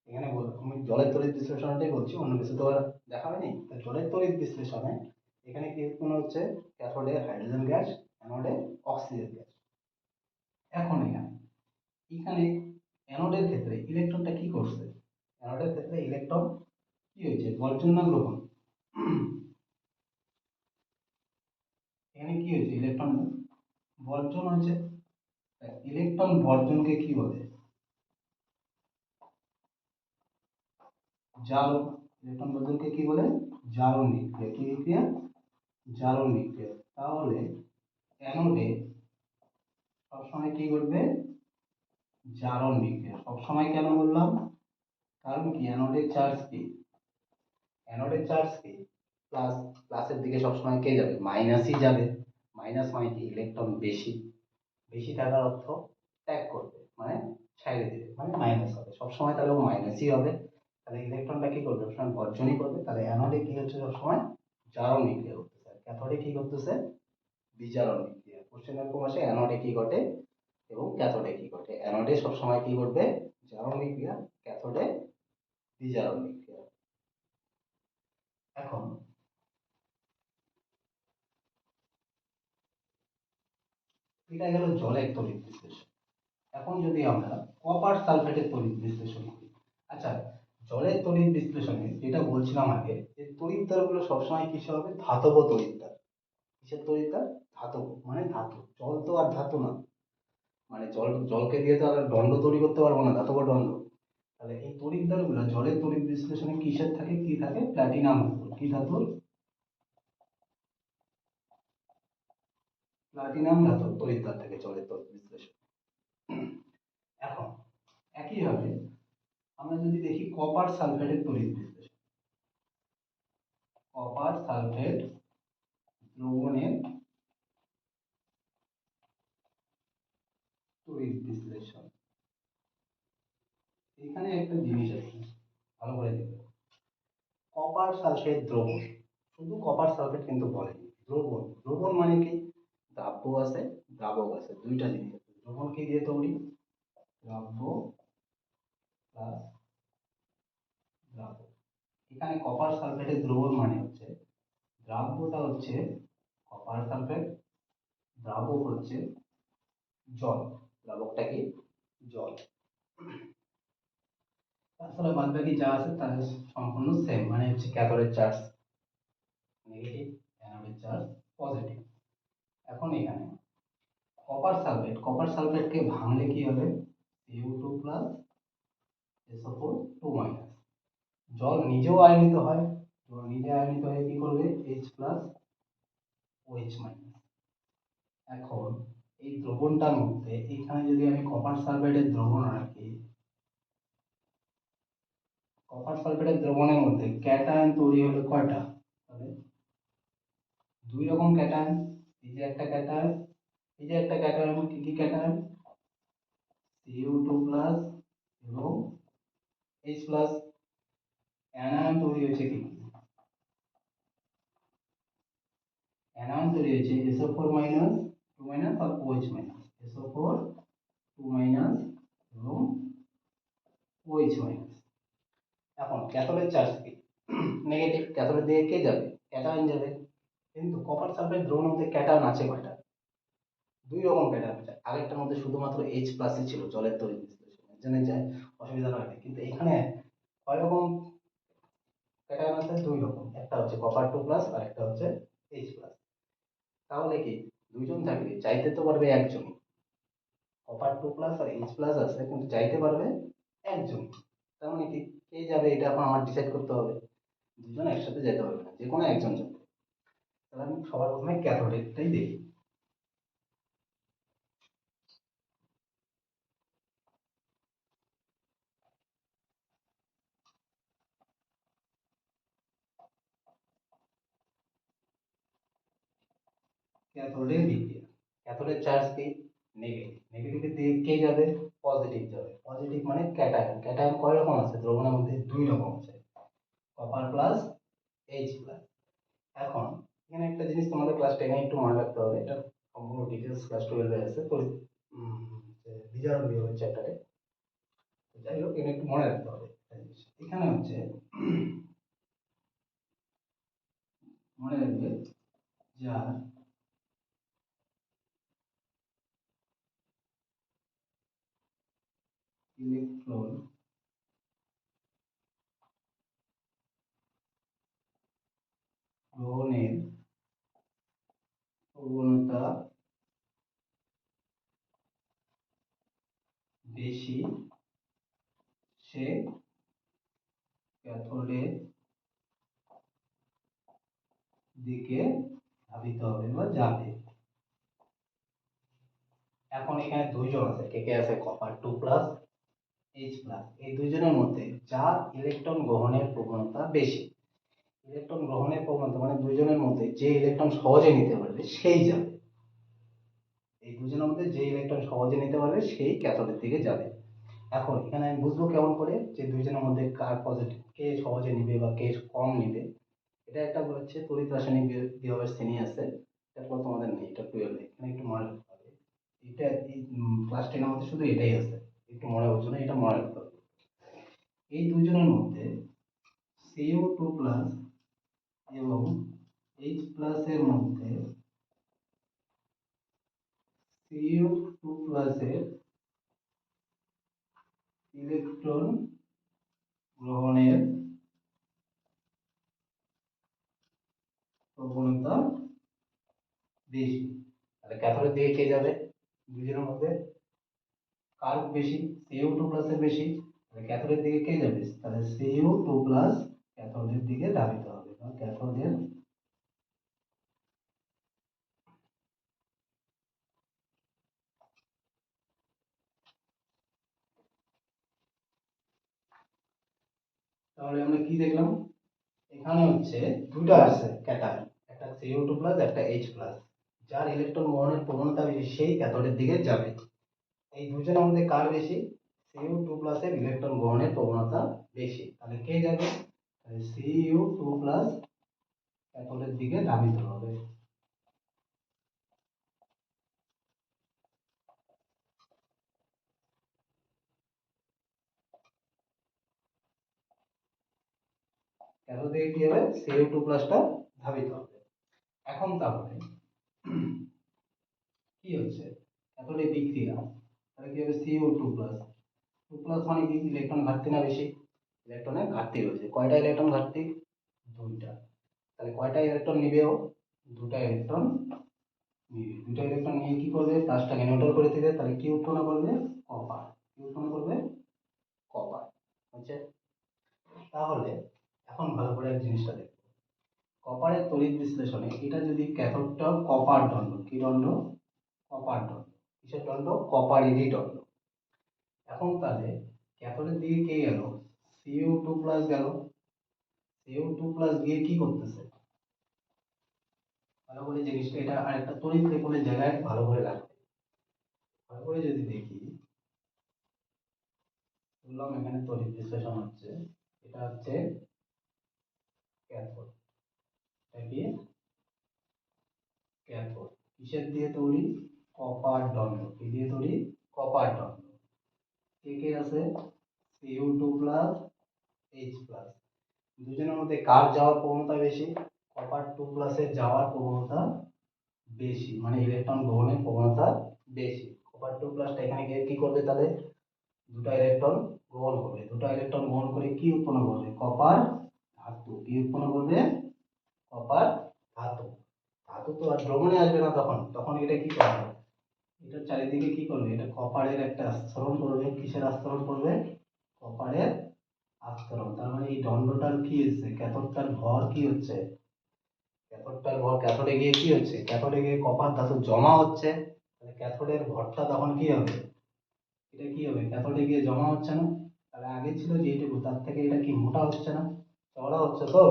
এখানে আমি জলের তড়িৎ বিশ্লেষণটাই বলছি, অন্য কিছু তো আর দেখা হয়নি। জলের তড়িৎ বিশ্লেষণে এখানে কি উৎপন্ন হচ্ছে ক্যাথোডে হাইড্রোজেন গ্যাস, অ্যানোডে অক্সিজেন গ্যাস। এখন এখানে এখানে অ্যানোডের ক্ষেত্রে ইলেকট্রনটা কি করছে, অ্যানোডের ক্ষেত্রে ইলেকট্রন কি হয়েছে বর্জন না গ্রহণ, এখানে কি হয়েছে ইলেকট্রন বর্জন হয়েছে। ইলেকট্রন বর্জনকে কি বলে জারণ। ইলেকট্রন বর্জনকে কি বলে জারণ বিক্রিয়া, কি বিক্রিয়া জারণ বিক্রিয়া। তাহলে অ্যানোডে সবসময় কি ঘটবে জারণ বিক্রিয়া। সবসময় কেন বললাম কারণ কি অ্যানোডের চার্জ কি, অ্যানোডের চার্জ কি প্লাস, প্লাসের দিকে সবসময় কে যাবে মাইনাসই যাবে। মাইনাস মানে কি ইলেকট্রন বেশি, বেশি থাকার অর্থ ত্যাগ করবে মানে ছাইড়ে দেবে মানে মানে মাইনাস হবে সবসময়, তাহলে ও মাইনাসই হবে। তাহলে ইলেকট্রনটা কি করবে, সবসময় বর্জনই করবে। তাহলে অ্যানোডে কি হচ্ছে সবসময়, জারণ বিক্রিয়া করতেছে, আর ক্যাথোডে কি করতেছে, বিজারণ বিক্রিয়া। কোশ্চেন এরকম আসে অ্যানোডে কি ঘটে এবং ক্যাথোডে কি ঘটে। অ্যানোডে সবসময় কি ঘটবে, জারণ বিক্রিয়া, ক্যাথোডে বিজারণ বিক্রিয়া। এখন এটা গেল জলের তড়িৎ বিশ্লেষণ। এখন যদি আমরা কপার সালফেটের তড়িৎ বিশ্লেষণ করি। আচ্ছা, জলের তড়িৎ বিশ্লেষণে যেটা বলছিলাম আগে, যে তড়িৎদ্বারগুলো সবসময় কিসে হবে, ধাতব তড়িৎদ্বার। কিসের তড়িৎদ্বার, ধাতব, মানে ধাতু। জল তো আর ধাতু না, মানে জলকে দিয়ে তো আর দণ্ড তৈরি করতে পারবো না, ধাতব দণ্ড। তাহলে এই তড়িৎদ্বারগুলো জলের তড়িৎ বিশ্লেষণে কিসের থাকে, কি থাকে, প্লাটিনাম ধাতু। কি ধাতুর, প্লাটিনাম ধাতুর তড়িৎদ্বার থাকে জলের তড়িৎ বিশ্লেষণ। এখন একইভাবে আমরা যদি দেখি কপার সালফেটের তড়িৎ বিশ্লেষণ, কপার সালফেট দ্রবণের তড়িৎ বিশ্লেষণ। এখানে একটা জিনিস আছে, ভালো করে দেখো। কপার সালফেট দ্রবণ, শুধু কপার সালফেট কিন্তু বলেনি, দ্রবণ। দ্রবণ মানে কি, দ্রাব্য আছে, দ্রাবক আছে, দুইটা জিনিস আছে। দ্রবণ কি দিয়ে তৈরি, দ্রাব্য প্লাস দ্রাবক। এখানে কপার সালফেটের দ্রবণ মানে হচ্ছে, দ্রাব্যটা হচ্ছে কপার সালফেট, দ্রাবক হচ্ছে জল। দ্রাবকটা কি, জল। তাছাড়া বাদ বাকি যা আছে তা সম্পূর্ণ সেম, মানে হচ্ছে ক্যাথোডের চার্জ নেগেটিভ, অ্যানোডের চার্জ পজিটিভ। এখন এখানে কপার সালফেট, কপার সালফেটকে ভাঙলে কি হবে, Cu2 প্লাস SO4 2 মাইনাস। জল নিজেও আয়নিত হয়, জল নিজে আয়নিত হয়ে কি করবে, H প্লাস OH মাইনাস। এখন এই দ্রবণটার মধ্যে এখানে যদি আমি কপার সালফেটের দ্রবণ রাখি, কপার সালফেটের দ্রবণের মধ্যে ক্যাটায়ন তৈরি হলো কয়টা, তাহলে দুই রকম ক্যাটায়ন। এই যে একটা ক্যাটায়ন, এই যে একটা ক্যাটায়ন, কি কি ক্যাটায়ন, Cu2 প্লাস এবং H প্লাস। অ্যানায়ন তৈরি হয়েছে কি, অ্যানায়ন তৈরি হয়েছে SO4 মাইনাস 2 মাইনাস আর OH মাইনাস, SO4 2 মাইনাস এবং OH মাইনাস। এখন ক্যাথোডের চার্জ কি, নেগেটিভ। ক্যাথোডের দিকে কে যাবে, ক্যাটায়ন যাবে। কিন্তু কপার সালফেট দ্রবণের মধ্যে ক্যাটায়ন আছে কয়টা, দুই রকম ক্যাটায়ন আছে। আগেরটার মধ্যে শুধুমাত্র H প্লাসই ছিল জলের তড়িৎ বিশ্লেষণে, জেনে যায়, অসুবিধা হয়। কিন্তু এখানে কয় রকম ক্যাটায়ন আছে, দুই রকম, একটা হচ্ছে কপার 2 প্লাস আর একটা হচ্ছে H প্লাস। তাহলে কি, দুইজন থাকলে চাইতে তো পারবে একজনই। কপার 2 প্লাস আর H প্লাস আছে, কিন্তু চাইতে পারবে একজন। তার মানে কি, কে যাবে এটা এখন আমার ডিসাইড করতে হবে। দুজন একসাথে যেতে পারবে না, যে কোনো একজন যাবে। তাহলে আমি সবার প্রথমে ক্যাথোডেরটাই দেখি। ক্যাথোডের বিক্রিয়া, ক্যাথোডের চার্জ কি, নেগেটিভ। নেগেটিভের দিকে কে যাবে, পজিটিভ যাবে। পজিটিভ মানে ক্যাটায়ন। ক্যাটায়ন কয় রকম আছে দ্রবণের মধ্যে, দুই রকম আছে, কপার প্লাস H প্লাস। এখন এখানে একটা জিনিস তোমাদের ক্লাস 10 এ একটু মনে রাখতে হবে, এটা সম্পূর্ণ ডিটেইলস ক্লাস 12 এ আছে তো, বিজারণ বিয়োগের চ্যাপ্টারে। যাই হোক, এটা একটু মনে রাখতে হবে একটা জিনিস। এখানে হচ্ছে মনে রাখবে, যার ইলেকট্রন গ্রহণের প্রবণতা বেশি, সে ক্যাথোডের দিকে ধাবিত হবে বা যাবে। এখন এখানে দুইজন আছে, কে কে আছে, কপার 2 প্লাস H প্লাস। এই দুইজনের মধ্যে যার ইলেকট্রন গ্রহণের প্রবণতা বেশি, ইলেকট্রন গ্রহণের প্রবণতা মানে দুইজনের মধ্যে যে ইলেকট্রন সহজে নিতে পারবে সেই যাবে। এই দুজনের মধ্যে যে ইলেকট্রন সহজে নিতে পারবে সেই ক্যাথোডের দিকে যাবে। এখন এখানে আমি বুঝবো কেমন করে যে দুইজনের মধ্যে কার পজিটিভ, কে সহজে নিবে বা কে কম নিবে। এটা একটা হচ্ছে তড়িৎ রাসায়নিক বিভাগের শ্রেণী আছে, তারপর তোমাদের নেই, এটা টুয়েলভে, এখানে একটু মনে রাখতে হবে। এটা ক্লাস 10 এর মধ্যে শুধু এটাই আছে, একটু মনে হচ্ছে না, এটা মনে রাখতে হবে। এই দুইজনের মধ্যে CO2 প্লাস এবং H প্লাস এর মধ্যে CO2 প্লাসের ইলেকট্রন গ্রহণের প্রবণতা বেশি। তাহলে ক্যাথোডের দিকে কে যাবে? দুইজনের মধ্যে কার বেশি? CO2 প্লাসের বেশি। তাহলে ক্যাথোডের দিকে কে যাবে? তাহলে CO2 প্লাস ক্যাথোডের দিকে ধাবিত হবে, বা ক্যাথোডের, তাহলে আমরা কি দেখলাম? এখানে হচ্ছে দুটো আছে ক্যাটায়ন, একটা CO2 প্লাস একটা H প্লাস। যার ইলেকট্রন গ্রহণের প্রবণতা বেশি সেই ক্যাথোডের দিকে যাবে। এই দুজনের মধ্যে কার বেশি? CO2 প্লাসের ইলেকট্রন গ্রহণের প্রবণতা বেশি। তাহলে কে যাবে? তাহলে CO2 প্লাস ক্যাথোডের দিকে ধাবিত হবে। ক্যাথোড দিকে কি হবে? CO2 প্লাসটা ধাবিত হবে। এখন তাহলে কি হচ্ছে? ক্যাথোডে বিক্রিয়া, তাহলে কি হবে? CO2 প্লাস, 2 প্লাস মানে কি? ইলেকট্রন ঘাটতি না বেশি? ইলেকট্রনের ঘাটতি রয়েছে। কয়টা ইলেকট্রন ঘাটতি? দুইটা। তাহলে কয়টা ইলেকট্রন নিবে ও? দুটা ইলেকট্রন নিবে। দুটা ইলেকট্রন নিয়ে কি করবে? প্লাসটাকে নিউট্রাল করে দিবে। তাহলে কি উৎপন্ন করবে? কপার। কি উৎপন্ন করবে? কপার। হচ্ছে। তাহলে এখন ভালো করে এক জিনিসটা দেখো, কপারের তড়িৎ বিশ্লেষণে এটা যদি ক্যাথোডটা কপার দণ্ড, কি দণ্ড? কপার দণ্ড। কিসের দণ্ড? কপারেরই দণ্ড। এখন তাহলে ক্যাথোডের দিকে কে গেল? CO2 প্লাস গেল। CO2 প্লাস গিয়ে কি করতেছে? ভালো করে জিনিসটা, এটা আরেকটা তড়িৎ লেখনের জায়গায় ভালো করে লাগবে। ভালো করে যদি দেখি, বললাম এখানে তড়িৎ বিশ্লেষণ হচ্ছে, এটা হচ্ছে ক্যাথোড। এটা কি? ক্যাথোড। কিসের দিয়ে তৈরি? কপার দণ্ড। কি দিয়ে তৈরি? কপার দণ্ড। কে কে আছে? CO2 plus H plus. দুজনের মধ্যে কার যাওয়ার প্রবণতা বেশি? কপার 2 প্লাসের যাওয়ার প্রবণতা বেশি, মানে ইলেকট্রন গ্রহণের প্রবণতা বেশি। কপার 2 প্লাসটা এখানে গিয়ে কি করবে? তাহলে দুটা ইলেকট্রন গ্রহণ করবে। দুটা ইলেকট্রন গ্রহণ করে কি উৎপন্ন করবে? কপার ধাতু। কি উৎপন্ন করবে? কপার ধাতু। ধাতু তো আর দ্রবণে আসবে না, তখন তখন এটা কি করবে? এটার চারিদিকে কি করবে? এটা কপারের একটা আস্তরণ করবে। কিসের আস্তরণ করবে? কপারের আস্তরণ। তার মানে এই দণ্ডটার কি হচ্ছে? ক্যাথোডটার ভর কি হচ্ছে? ক্যাথোডটার ভর, ক্যাথোডে গিয়ে কি হচ্ছে? ক্যাথোডে গিয়ে কপার ধাতু জমা হচ্ছে। তাহলে ক্যাথোডের ভরটা তখন কি হবে? এটা কি হবে? ক্যাথোডে গিয়ে জমা হচ্ছে না? তাহলে আগে ছিল যেইটুকু, তার থেকে এটা কি মোটা হচ্ছে না? চওড়া হচ্ছে। তো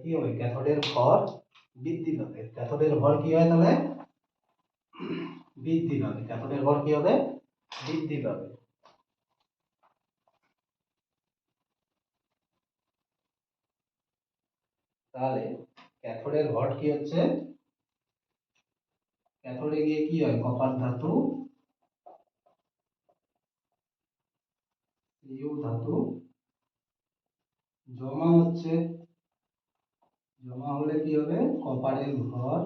কি হবে? ক্যাথোডের ভর বৃদ্ধি পাবে। ক্যাথোডের ভর কি হয় তাহলে? বৃদ্ধি পাবে। ক্যাথোডের ভর কি হবে? বৃদ্ধি পাবে। তাহলে ক্যাথোডের ভর কি হচ্ছে? ক্যাথোডে গিয়ে কি হয়? কপার ধাতু, ইউ ধাতু জমা হচ্ছে। জমা হলে কি হবে? কপারের ভর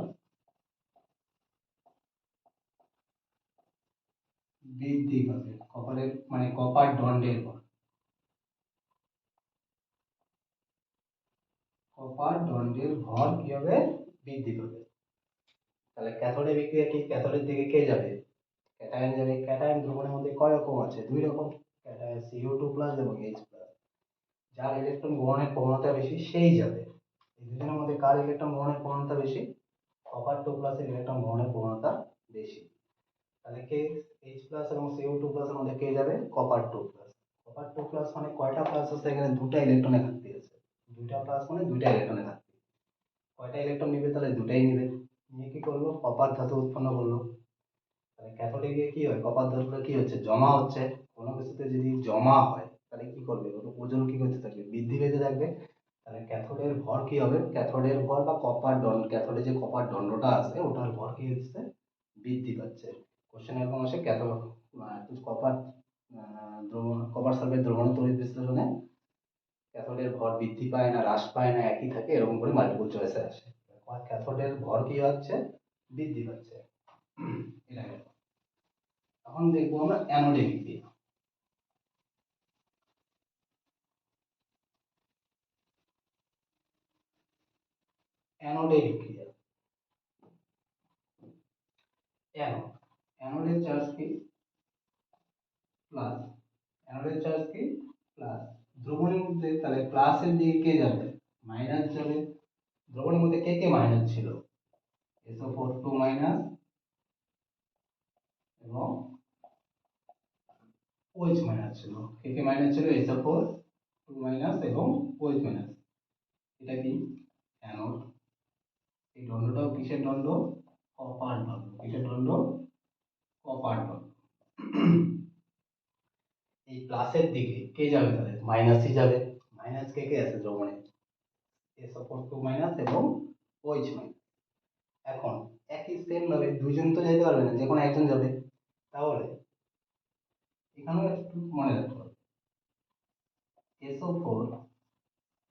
বৃদ্ধি পাবে। কপারের মানে কপার দণ্ডের ভর, কপার দণ্ডের ভর কি হবে? বৃদ্ধি পাবে। তাহলে ক্যাথোডে বিক্রিয়া কি? ক্যাথোডের দিকে কে যাবে? ক্যাটায়ন যাবে। ক্যাটায়ন দ্রবণের মধ্যে কয় রকম আছে? দুই রকম, ক্যাটায়ন CO2 প্লাস এবং H প্লাস। যার ইলেকট্রন গ্রহণের প্রবণতা বেশি সেই যাবে। এই দুজনের মধ্যে কার ইলেকট্রন গ্রহণের প্রবণতা বেশি? কপার 2 প্লাসের ইলেকট্রন গ্রহণের প্রবণতা বেশি। তাহলে কে? H প্লাস এবং CO2 প্লাস এর মধ্যে কে যাবে? Copper 2 plus. কপার 2 প্লাস মানে কয়টা প্লাস আছে এখানে? দুটা ইলেকট্রনের ঘাটতি আছে। দুইটা প্লাস মানে দুইটা ইলেকট্রনের ঘাটতি। কয়টা ইলেকট্রন নিবে? তাহলে দুটাই নিবে। নিয়ে কি করলো? কপার ধাতু উৎপন্ন করলো। তাহলে ক্যাথোডে গিয়ে কি হয়? কপার ধাতুটা কি হচ্ছে? জমা হচ্ছে। কোনো কিছুতে যদি জমা হয় তাহলে কি করবে, ওর ওজন কি করতে থাকবে, বৃদ্ধি পেতে থাকবে। তাহলে ক্যাথোডের ভর কি হবে, ক্যাথোডের ভর বা কপার দণ্ড, ক্যাথোডে যে কপার দণ্ডটা আছে ওটার ভর কি হচ্ছে, বৃদ্ধি পাচ্ছে। কোশ্চেন এরকম আসে, ক্যাথোড কপার দ্রবণ, কপার সালফেট দ্রবণ তড়িৎ বিশ্লেষণে ক্যাথোডের ভর বৃদ্ধি পায় না হ্রাস পায় না একই থাকে, এরকম করে মাল্টিপল চয়েসে আসে। ক্যাথোডের ভর কি হচ্ছে, বৃদ্ধি পাচ্ছে। এটা গেল। এখন দেখবো আমরা অ্যানোডে বিক্রিয়া। অ্যানোডে বিক্রিয়া, অ্যানোড, অ্যানোডের চার্জ কি প্লাস, অ্যানোডের চার্জ কি প্লাস, দ্রবণের মধ্যে তাহলে প্লাসের দিকে কে যাবে, মাইনাস যাবে। দ্রবণের মধ্যে কে কে মাইনাস ছিল, SO4 2 মাইনাস এবং OH মাইনাস ছিল। কে কে মাইনাস ছিল, SO4 2 মাইনাস এবং OH মাইনাস। এটা কি অ্যানোড। এই দণ্ডটাও কিসের দণ্ড, কপার দণ্ড। কিসের দণ্ড, কপার দণ্ড। এই প্লাসের দিকে কে যাবে, তাহলে মাইনাসই যাবে। মাইনাস কে কে আছে দ্রবণে, SO4 2 মাইনাস এবং OH মাইনাস। এখন একই সেম ভাবে দুইজন তো যেতে পারবে না, যে কোনো একজন যাবে। তাহলে এখানেও একটু মনে রাখতে হবে, SO4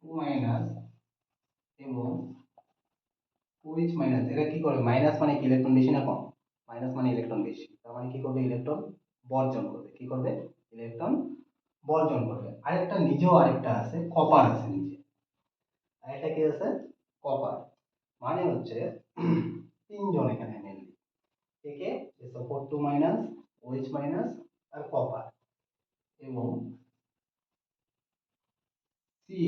2 মাইনাস এবং OH মাইনাস, এরা কি করে, মাইনাস মানে কি ইলেকট্রন বেশি না কম, মাইনাস মানে ইলেকট্রন বেশি, তার মানে কি করবে, ইলেকট্রন বর্জন করবে। কি করবে, ইলেকট্রন বর্জন করবে। আরেকটা নিজেও আরেকটা আছে, কপার আছে নিচে, আরেকটা কি আছে, কপার। মানে হচ্ছে তিনজন এখানে মেনলি, থেকে SO4 2 মাইনাস, OH মাইনাস আর কপার এবং Cu।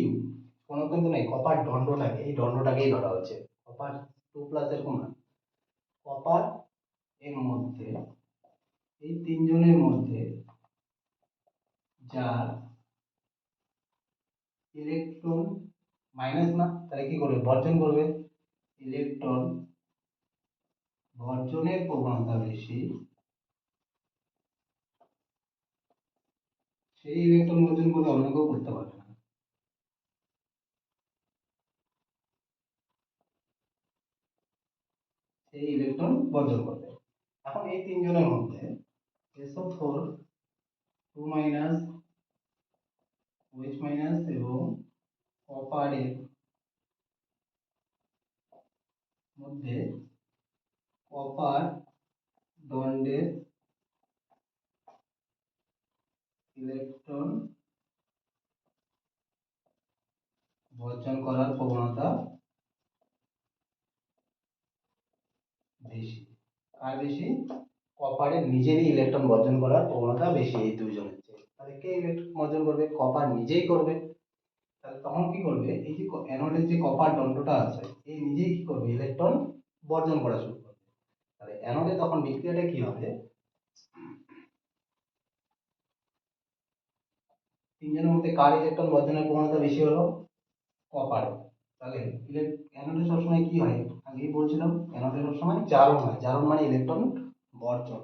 কোনো কিন্তু নেই, কপার দণ্ডটাকে, এই দণ্ডটাকেই ধরা হচ্ছে, কপার 2 প্লাস এরকম না, কপার এর মধ্যে, এই তিনজনের মধ্যে যার ইলেকট্রন মাইনাস না, তাহলে কি করবে, বর্জন করবে। ইলেকট্রন বর্জনের প্রবণতা বেশি, সেই ইলেকট্রন বর্জন করবে, অন্য কেউ করতে পারবে না। সেই ইলেকট্রন বর্জন করবে। এখন এই তিনজনের মধ্যে SO4 2 মাইনাস, OH মাইনাস এবং কপারের মধ্যে কপার দণ্ডের ইলেকট্রন বর্জন করার প্রবণতা বেশি। কার বেশি, কপারের নিজেরই ইলেকট্রন বর্জন করার প্রবণতা বেশি এই দুইজনের চেয়ে। তাহলে কে ইলেকট্রন বর্জন করবে, কপার নিজেই করবে। তাহলে তখন কি করবে, এই যে অ্যানোডের যে কপার দণ্ডটা আছে, এই নিজেই কি করবে, ইলেকট্রন বর্জন করা শুরু করবে। তাহলে অ্যানোডে তখন বিক্রিয়াটা কি হবে, তিনজনের মধ্যে কার ইলেকট্রন বর্জনের প্রবণতা বেশি হলো, কপার। তাহলে অ্যানোডে সবসময় কি হয়, আগেই বলছিলাম অ্যানোডে সবসময় জারণ হয়, জারণ মানে ইলেকট্রন বর্জন।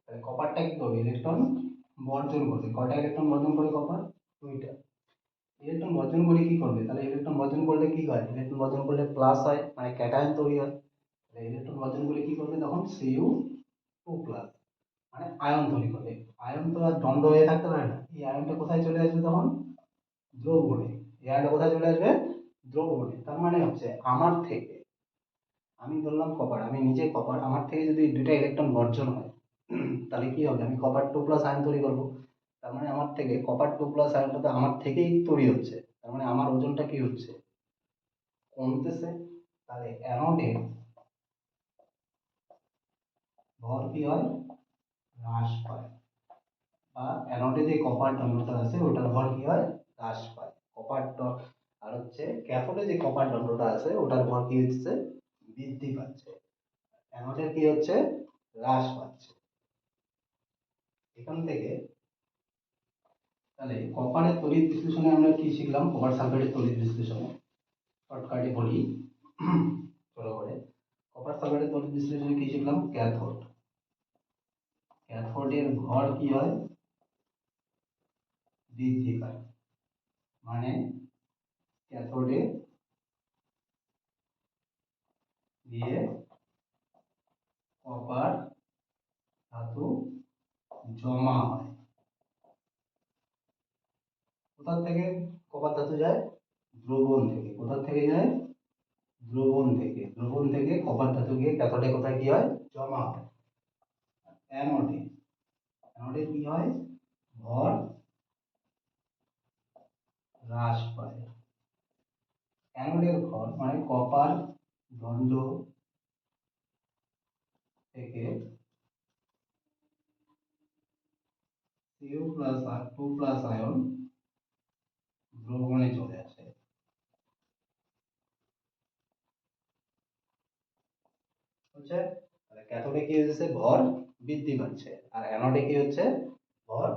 তাহলে কপারটা কি করবে, ইলেকট্রন বর্জন করবে। কয়টা ইলেকট্রন বর্জন করে কপার, দুইটা। ইলেকট্রন বর্জন করে কি করবে, তাহলে ইলেকট্রন বর্জন করলে কি হয়, ইলেকট্রন বর্জন করলে প্লাস হয়, মানে ক্যাটায়ন তৈরি হয়। তাহলে ইলেকট্রন বর্জন করে কি করবে, তখন Cu2 প্লাস, মানে আয়ন তৈরি করবে। আয়ন তো আর দণ্ড হয়ে থাকতে পারে না, এই আয়নটা কোথায় চলে আসবে তখন, দ্রবণে। এই আয়নটা কোথায় চলে আসবে, দ্রবণে। তার মানে হচ্ছে আমার থেকে, আমি ধরলাম কপার, আমি নিজে কপার, আমার থেকে যদি দুইটা ইলেকট্রন বর্জন হয় তাহলে কি হবে, আমি কপার 2 প্লাস আয়ন তৈরি করব। তার মানে আমার থেকে কপার 2 প্লাস আয়নটা তো আমার থেকেই তৈরি হচ্ছে, তার মানে আমার ওজনটা কি হচ্ছে, কমতেছে। তাহলে অ্যানোডের ভর কি হয়, হ্রাস পায়, বা অ্যানোডে যে কপার দণ্ডটা আছে ওটার ভর কি হয়, হ্রাস পায়। কপার আর হচ্ছে ক্যাথোডে যে কপার দণ্ডটা আছে ওটার ভর কি হচ্ছে, বৃদ্ধি পাচ্ছে। অ্যানোডের কি হচ্ছে, হ্রাস পাচ্ছে। এখান থেকে তাহলে কপারের তড়িৎ বিশ্লেষণে আমরা কি শিখলাম, কপার সালফেটের তড়িৎ বিশ্লেষণে শর্টকাটে বলি চলো করে, কপার সালফেটের তড়িৎ বিশ্লেষণে কি শিখলাম, ক্যাথোড, ক্যাথোডের ভর কি হয়, বৃদ্ধি পায়। মানে ক্যাথোডে গিয়ে কপার ধাতু জমা হয়। কোথা থেকে কপার ধাতু যায়? দ্রবণ থেকে। কোথা থেকে যায়? দ্রবণ থেকে। দ্রবণ থেকে কপার ধাতু গিয়ে ক্যাথোডে কোথায় কি হয়? জমা হয়। অ্যানোডে, অ্যানোডে কি হয়? ভর হ্রাস পায়। অ্যানোডের ভর মানে কপার দণ্ড থেকে Cu প্লাস আর 2 প্লাস আয়ন দ্রবণে চলে আসে। বুঝছে? তাহলে ক্যাথোডে কি হচ্ছে? ভর বৃদ্ধি পাচ্ছে। আর অ্যানোডে কি হচ্ছে? ভর